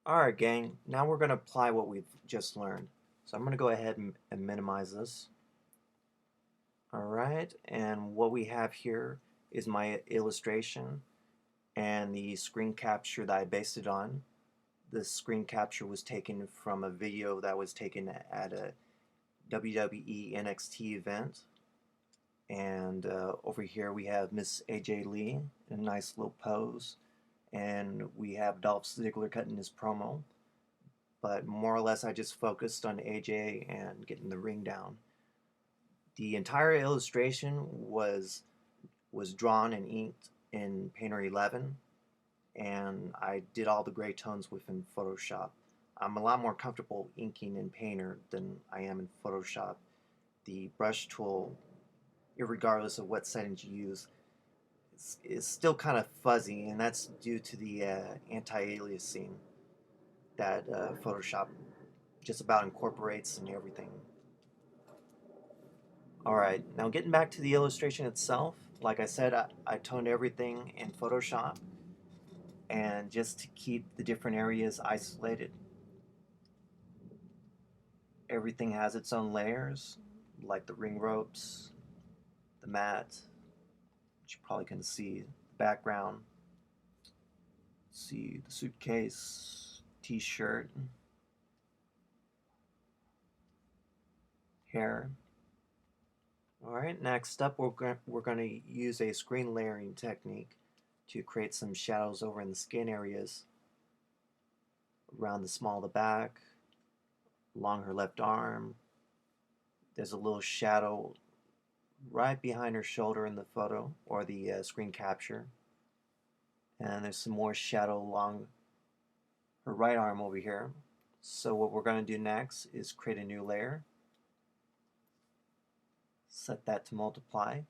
Alright gang, now we're going to apply what we've just learned. So I'm going to go ahead and minimize this. Alright, and what we have here is my illustration and the screen capture that I based it on. The screen capture was taken from a video that was taken at a WWE NXT event. And over here we have Miss AJ Lee in a nice little pose. And we have Dolph Ziggler cutting his promo. But more or less I just focused on AJ and getting the ring down. The entire illustration was drawn and inked in Painter 11, and I did all the gray tones within Photoshop. I'm a lot more comfortable inking in Painter than I am in Photoshop. The brush tool, regardless of what settings you use, is still kind of fuzzy, and that's due to the anti-aliasing that Photoshop just about incorporates in everything. Alright, now getting back to the illustration itself, like I said, I toned everything in Photoshop, and just to keep the different areas isolated. Everything has its own layers, like the ring ropes, the mat, which you probably can see, the background, see the suitcase, t-shirt, hair. Alright, next up we're going to use a screen layering technique to create some shadows over in the skin areas, around the small of the back, along her left arm. There's a little shadow right behind her shoulder in the photo or the screen capture. And there's some more shadow along her right arm over here. So what we're going to do next is create a new layer. Set that to multiply.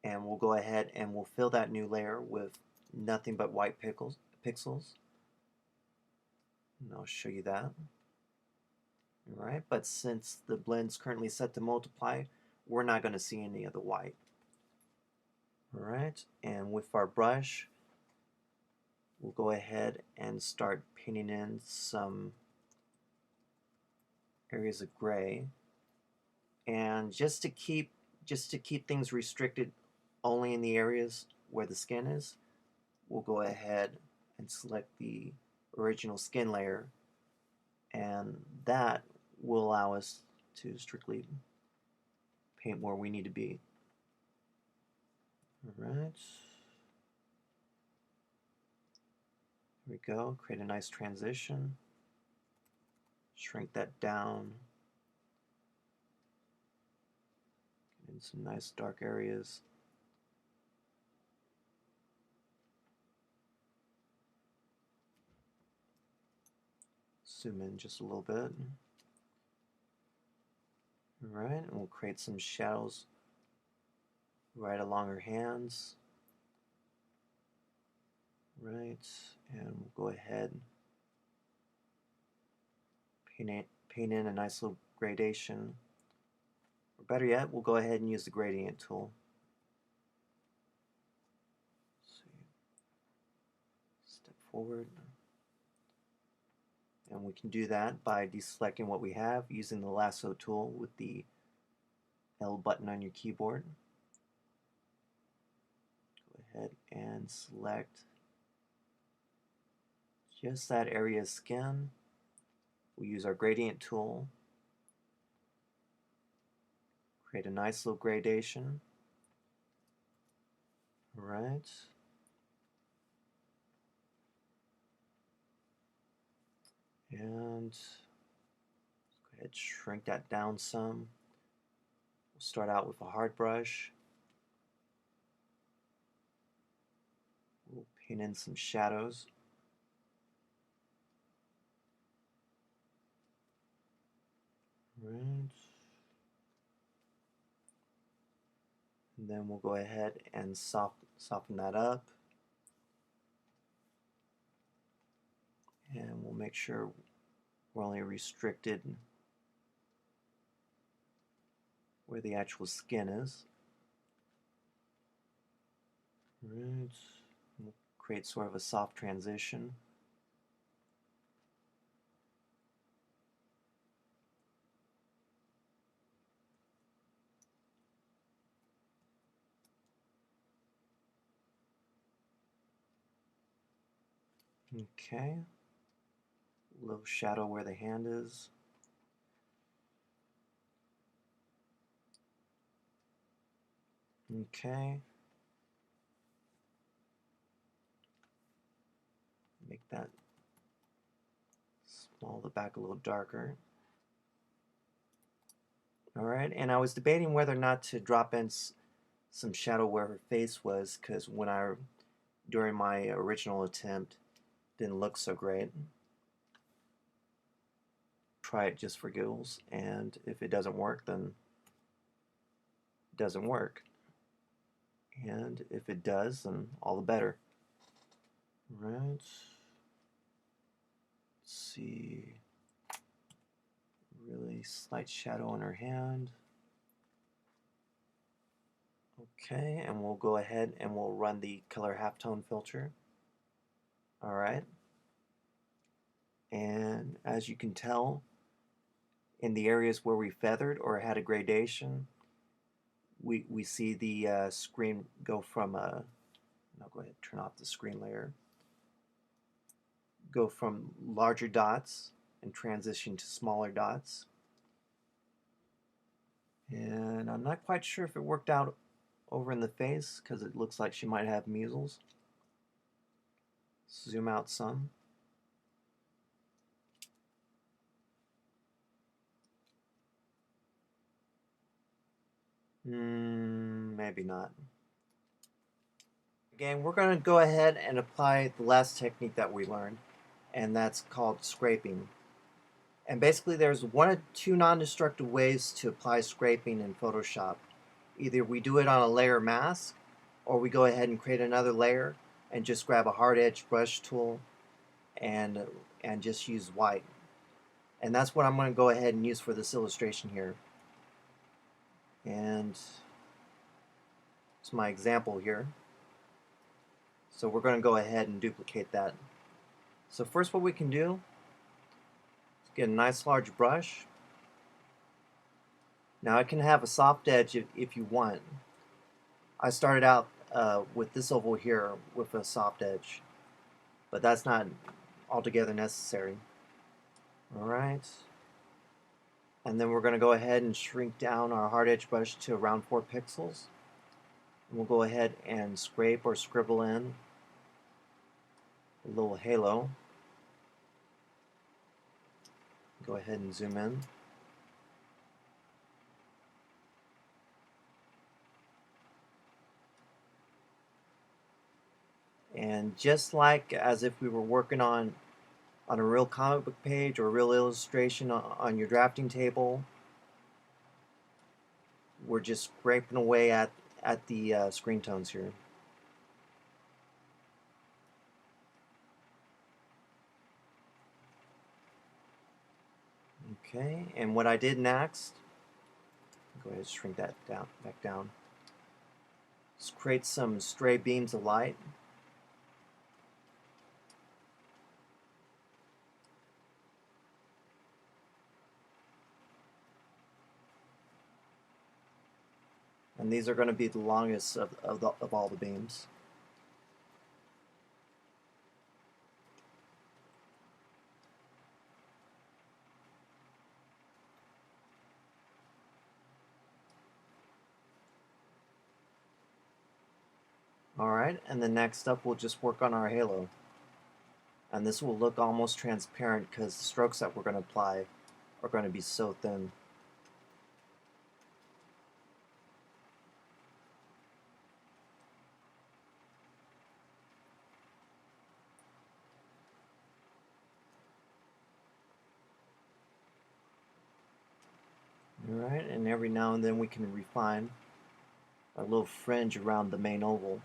And we'll go ahead and we'll fill that new layer with nothing but white pixels. And I'll show you that. Alright, but since the blend's currently set to multiply, we're not going to see any of the white. Alright, and with our brush, we'll go ahead and start painting in some areas of gray. And just to keep things restricted only in the areas where the skin is, we'll go ahead and select the original skin layer, and that will allow us to strictly paint where we need to be. Alright. Here we go. Create a nice transition. Shrink that down. Get in some nice dark areas. Zoom in just a little bit. Alright, and we'll create some shadows right along her hands. Right, and we'll go ahead and paint in a nice little gradation. Or better yet, we'll go ahead and use the gradient tool. Step forward. And we can do that by deselecting what we have using the lasso tool with the L button on your keyboard. Go ahead and select just that area of skin. We'll use our gradient tool. Create a nice little gradation. Alright. And go ahead and shrink that down some. We'll start out with a hard brush. We'll paint in some shadows. Right. And then we'll go ahead and soften that up. And we'll make sure we're only restricted where the actual skin is. Right. We'll create sort of a soft transition. Okay. A little shadow where the hand is. Okay. Make that small the back a little darker. Alright, and I was debating whether or not to drop in some shadow where her face was, because during my original attempt, didn't look so great. Try it just for giggles, and if it doesn't work, then it doesn't work. And if it does, then all the better. Right. Let's see. Really slight shadow on her hand. Okay, and we'll go ahead and we'll run the color halftone filter. Alright. And as you can tell, in the areas where we feathered or had a gradation, we see the screen go from I'll go ahead and turn off the screen layer. Go from larger dots and transition to smaller dots. And I'm not quite sure if it worked out over in the face because it looks like she might have measles. Zoom out some. Maybe not. Again, we're going to go ahead and apply the last technique that we learned, and that's called scraping. And basically there's one of two non-destructive ways to apply scraping in Photoshop. Either we do it on a layer mask, or we go ahead and create another layer and just grab a hard edge brush tool and just use white. And that's what I'm going to go ahead and use for this illustration here. And it's my example here. So we're going to go ahead and duplicate that. So first what we can do is get a nice large brush. Now it can have a soft edge if you want. I started out with this oval here with a soft edge, but that's not altogether necessary. Alright. And then we're going to go ahead and shrink down our hard edge brush to around 4 pixels. And we'll go ahead and scrape or scribble in a little halo. Go ahead and zoom in. And just like as if we were working on a real comic book page or a real illustration on your drafting table, we're just scraping away at the screen tones here. Okay, and what I did next, go ahead and shrink that back down. Just create some stray beams of light. And these are going to be the longest of all the beams. Alright, and then next up we'll just work on our halo. And this will look almost transparent because the strokes that we're going to apply are going to be so thin. Alright, and every now and then we can refine a little fringe around the main oval.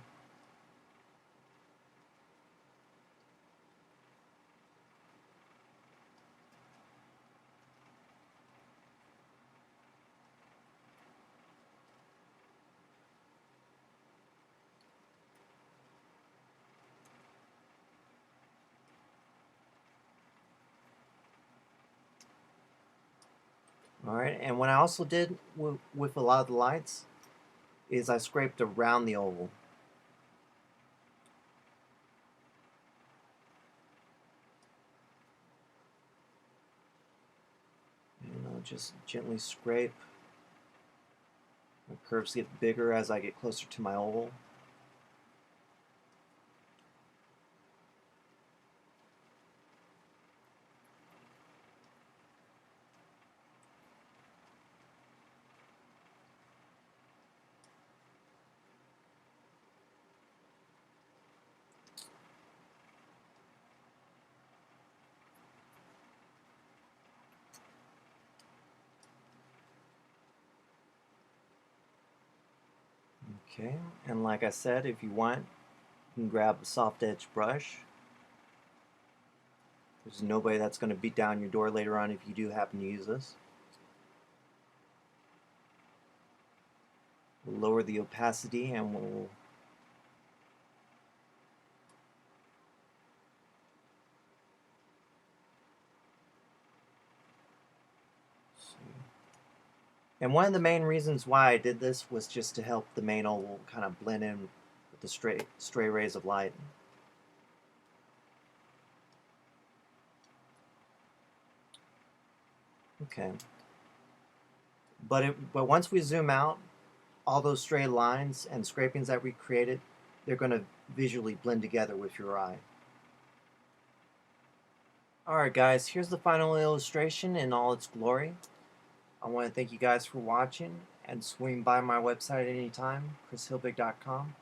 Alright, and what I also did with a lot of the lights is I scraped around the oval. just gently scrape. The curves get bigger as I get closer to my oval. Okay, and like I said, if you want, you can grab a soft edge brush. There's nobody that's going to beat down your door later on if you do happen to use this. We'll lower the opacity and we'll And one of the main reasons why I did this was just to help the main oval kind of blend in with the stray rays of light. Okay. But once we zoom out, all those stray lines and scrapings that we created, they're going to visually blend together with your eye. Alright guys, here's the final illustration in all its glory. I want to thank you guys for watching, and swing by my website anytime, chrishilbig.com.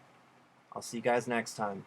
I'll see you guys next time.